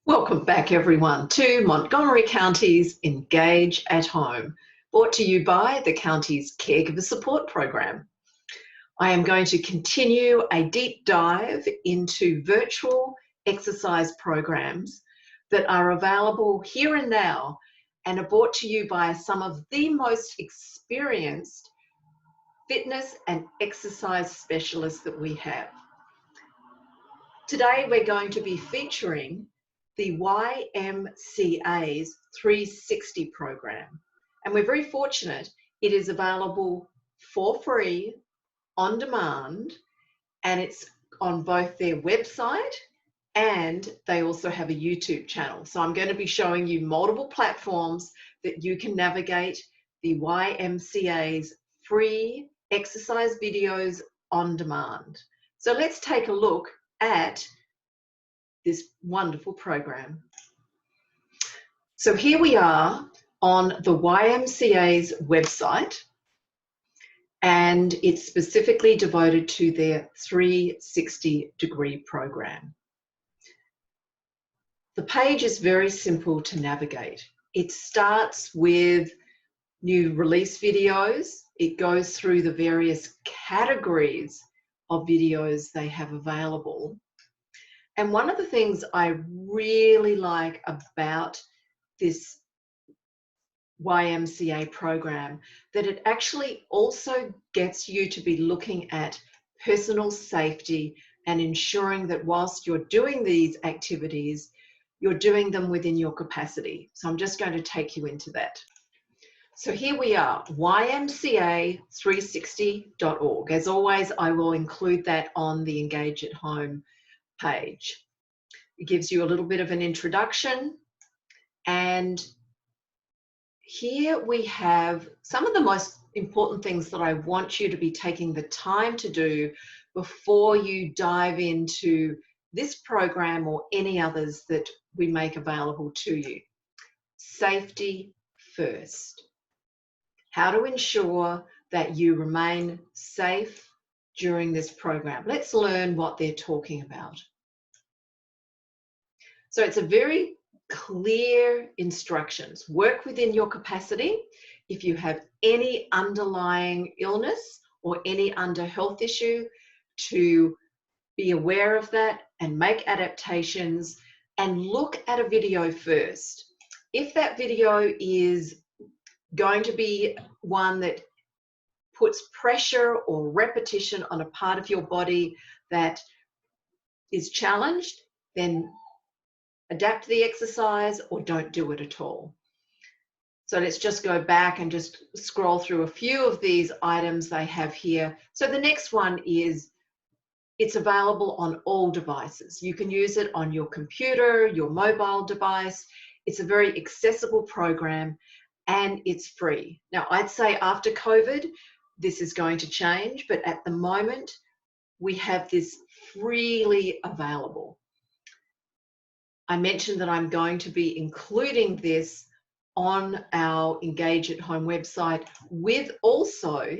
Welcome back everyone to Montgomery County's Engage at Home, brought to you by the county's Caregiver Support Program. I am going to continue a deep dive into virtual exercise programs that are available here and now and are brought to you by some of the most experienced fitness and exercise specialists that we have. Today we're going to be featuring the Ymca's 360 program. And we're very fortunate it is available for free, on demand, and it's on both their website and they also have a YouTube channel. So I'm going to be showing you multiple platforms that you can navigate the Ymca's free exercise videos on demand. So let's take a look at this wonderful program. So here we are on the Ymca's website, and it's specifically devoted to their 360-degree program. The page is very simple to navigate. It starts with new release videos. It goes through the various categories of videos they have available. And one of the things I really like about this Ymca program, that it actually also gets you to be looking at personal safety and ensuring that whilst you're doing these activities, you're doing them within your capacity. So I'm just going to take you into that. So here we are, ymca360.org. As always, I will include that on the Engage at Home page. It gives you a little bit of an introduction, and here we have some of the most important things that I want you to be taking the time to do before you dive into this program or any others that we make available to you. Safety first. How to ensure that you remain safe during this program. Let's learn what they're talking about. So it's a very clear instructions. Work within your capacity. If you have any underlying illness or any health issue, to be aware of that and make adaptations and look at a video first. If that video is going to be one that puts pressure or repetition on a part of your body that is challenged, then adapt the exercise or don't do it at all. So let's just go back and just scroll through a few of these items they have here. So the next one is, it's available on all devices. You can use it on your computer, your mobile device. It's a very accessible program and it's free. Now I'd say after COVID, this is going to change, but at the moment, we have this freely available. I mentioned that I'm going to be including this on our Engage at Home website with also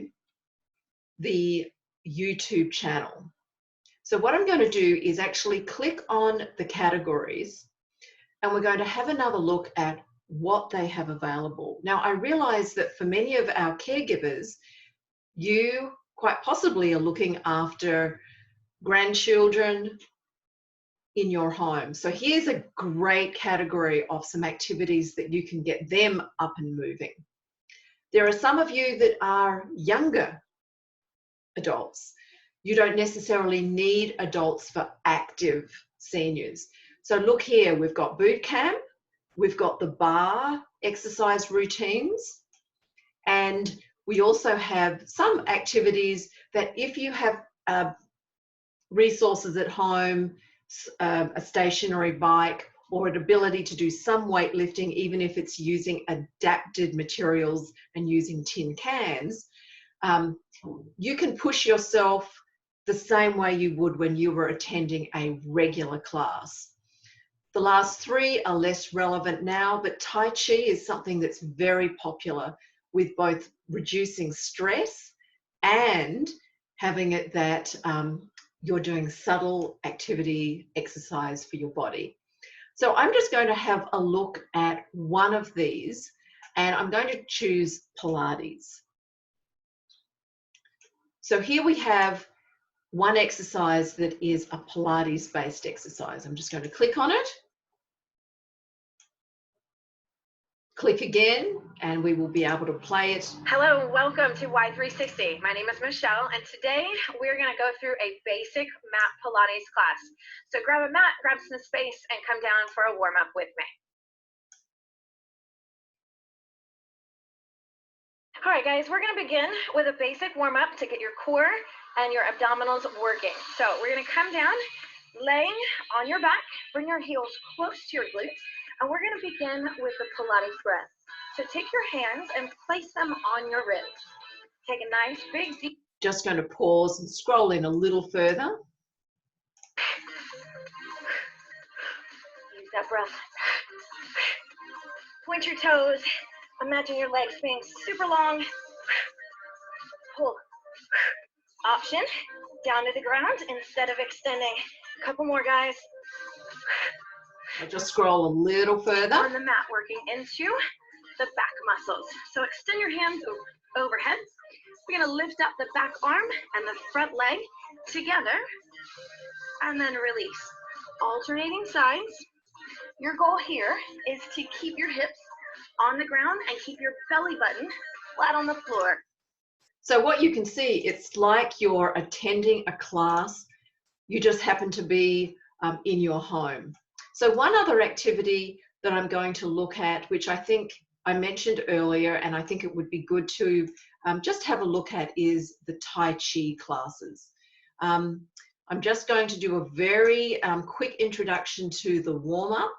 the YouTube channel. So what I'm going to do is actually click on the categories and we're going to have another look at what they have available. Now I realize that for many of our caregivers, you quite possibly are looking after grandchildren in your home. So here's a great category of some activities that you can get them up and moving. There are some of you that are younger adults. You don't necessarily need adults for active seniors. So look here, we've got boot camp, we've got the bar exercise routines, and we also have some activities that if you have resources at home, a stationary bike, or an ability to do some weightlifting, even if it's using adapted materials and using tin cans, you can push yourself the same way you would when you were attending a regular class. The last three are less relevant now, but Tai Chi is something that's very popular with both reducing stress and having it that you're doing subtle activity exercise for your body. So I'm just going to have a look at one of these, and I'm going to choose Pilates. So here we have one exercise that is a Pilates-based exercise. I'm just going to click on it. Click again, and we will be able to play it. Hello, welcome to Y360. My name is Michelle, and today we're going to go through a basic mat Pilates class. So grab a mat, grab some space, and come down for a warm-up with me. All right, guys, we're going to begin with a basic warm-up to get your core and your abdominals working. So we're going to come down, laying on your back, bring your heels close to your glutes, and we're going to begin with the Pilates breath. So take your hands and place them on your ribs. Take a nice big deep. Just going to pause and scroll in a little further. Use that breath. Point your toes. Imagine your legs being super long. Pull. Option, down to the ground instead of extending. A couple more, guys. I'll just scroll a little further. On the mat, working into the back muscles. So extend your hands overhead. We're going to lift up the back arm and the front leg together, and then release. Alternating sides. Your goal here is to keep your hips on the ground and keep your belly button flat on the floor. So what you can see, it's like you're attending a class. You just happen to be in your home. So one other activity that I'm going to look at, which I think I mentioned earlier, and I think it would be good to just have a look at, is the Tai Chi classes. I'm just going to do a very quick introduction to the warm-up,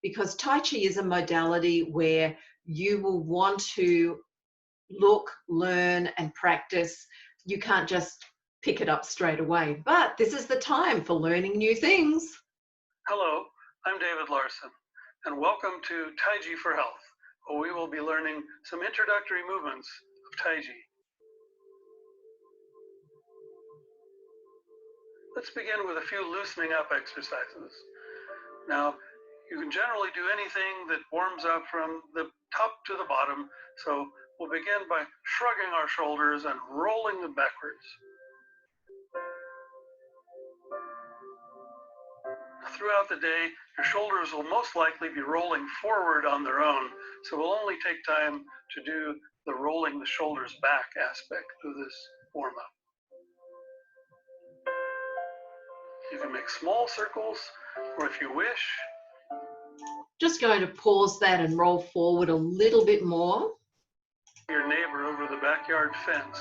because Tai Chi is a modality where you will want to look, learn, and practice. You can't just pick it up straight away, but this is the time for learning new things. Hello, I'm David Larson, and welcome to Tai Chi for Health, where we will be learning some introductory movements of Tai Chi. Let's begin with a few loosening up exercises. Now, you can generally do anything that warms up from the top to the bottom, so we'll begin by shrugging our shoulders and rolling them backwards. Throughout the day, your shoulders will most likely be rolling forward on their own, so we'll only take time to do the rolling the shoulders back aspect of this warm-up. You can make small circles, or if you wish, just going to pause that and roll forward a little bit more. Your neighbor over the backyard fence.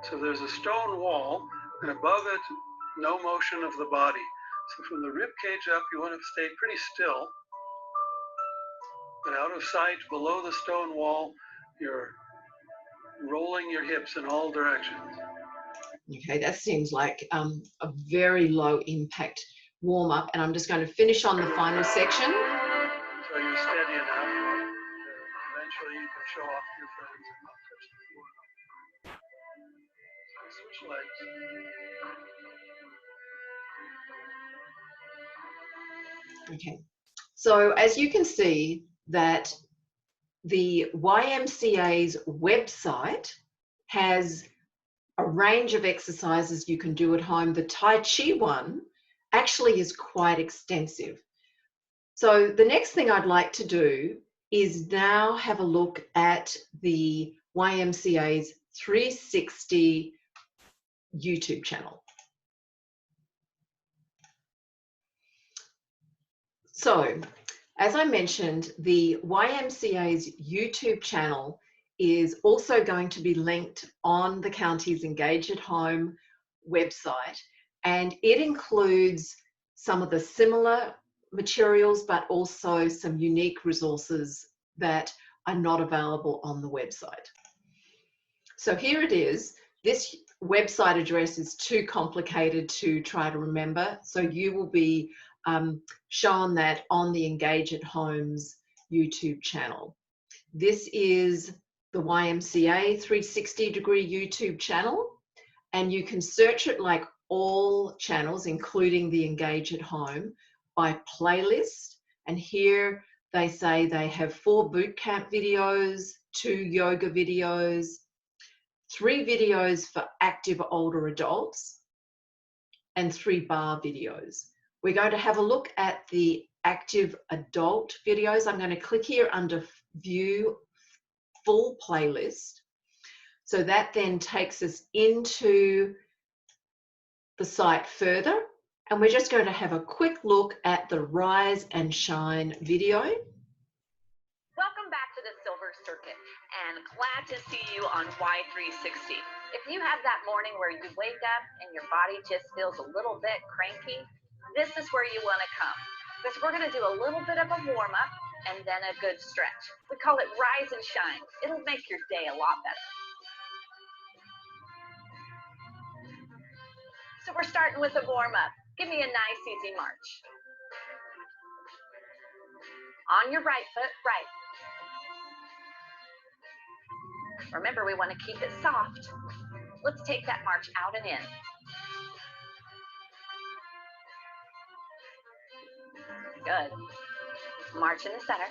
So there's a stone wall, and above it, no motion of the body. So from the rib cage up, you want to stay pretty still. But out of sight, below the stone wall, you're rolling your hips in all directions. Okay, that seems like a very low impact warm-up, and I'm just going to finish on the final section. So you're steady enough. Eventually you can show off to your friends and not touch the floor. So switch legs. Okay, so as you can see that the YMCA's website has a range of exercises you can do at home. The Tai Chi one actually is quite extensive. So the next thing I'd like to do is now have a look at the YMCA's 360 YouTube channel. So, as I mentioned, the YMCA's YouTube channel is also going to be linked on the county's Engage at Home website, and it includes some of the similar materials, but also some unique resources that are not available on the website. So here it is. This website address is too complicated to try to remember, so you will be shown that on the Engage at Home's YouTube channel. This is the YMCA 360-degree YouTube channel, and you can search it like all channels, including the Engage at Home, by playlist, And here they say they have 4 boot camp videos, 2 yoga videos, 3 videos for active older adults, and 3 bar videos. We're going to have a look at the active adult videos. I'm going to click here under View Full Playlist. So that then takes us into the site further, and we're just going to have a quick look at the Rise and Shine video. Welcome back to the Silver Circuit, and glad to see you on Y360. If you have that morning where you wake up and your body just feels a little bit cranky, this is where you want to come, because we're going to do a little bit of a warm-up and then a good stretch. We call it Rise and Shine. It'll make your day a lot better. So we're starting with a warm-up. Give me a nice, easy march. On your right foot, right. Remember, we want to keep it soft. Let's take that march out and in. Good. March in the center.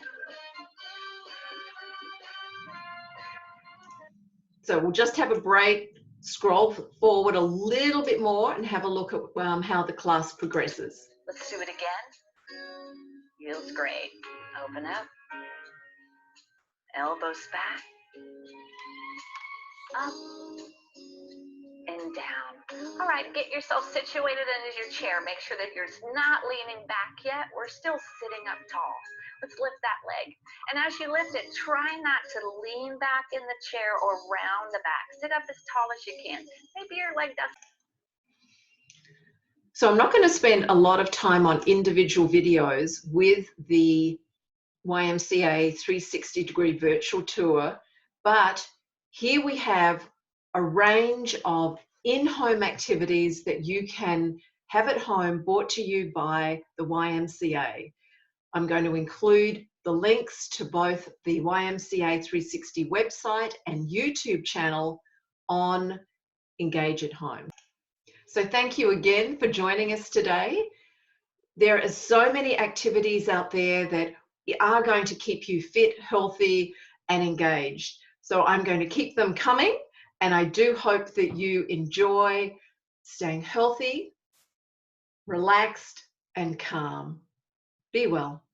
So we'll just have a break, scroll forward a little bit more and have a look at how the class progresses. Let's do it again. Feels great. Open up. Elbows back. Up and down. All right, get yourself situated into your chair. Make sure that you're not leaning back yet. We're still sitting up tall. Let's lift that leg. And as you lift it, try not to lean back in the chair or round the back. Sit up as tall as you can. Maybe your leg doesn't. So I'm not going to spend a lot of time on individual videos with the YMCA 360-degree virtual tour, but here we have a range of in-home activities that you can have at home brought to you by the YMCA. I'm going to include the links to both the YMCA 360 website and YouTube channel on Engage at Home. So thank you again for joining us today. There are so many activities out there that are going to keep you fit, healthy, and engaged. So I'm going to keep them coming, and I do hope that you enjoy staying healthy, relaxed, and calm. Be well.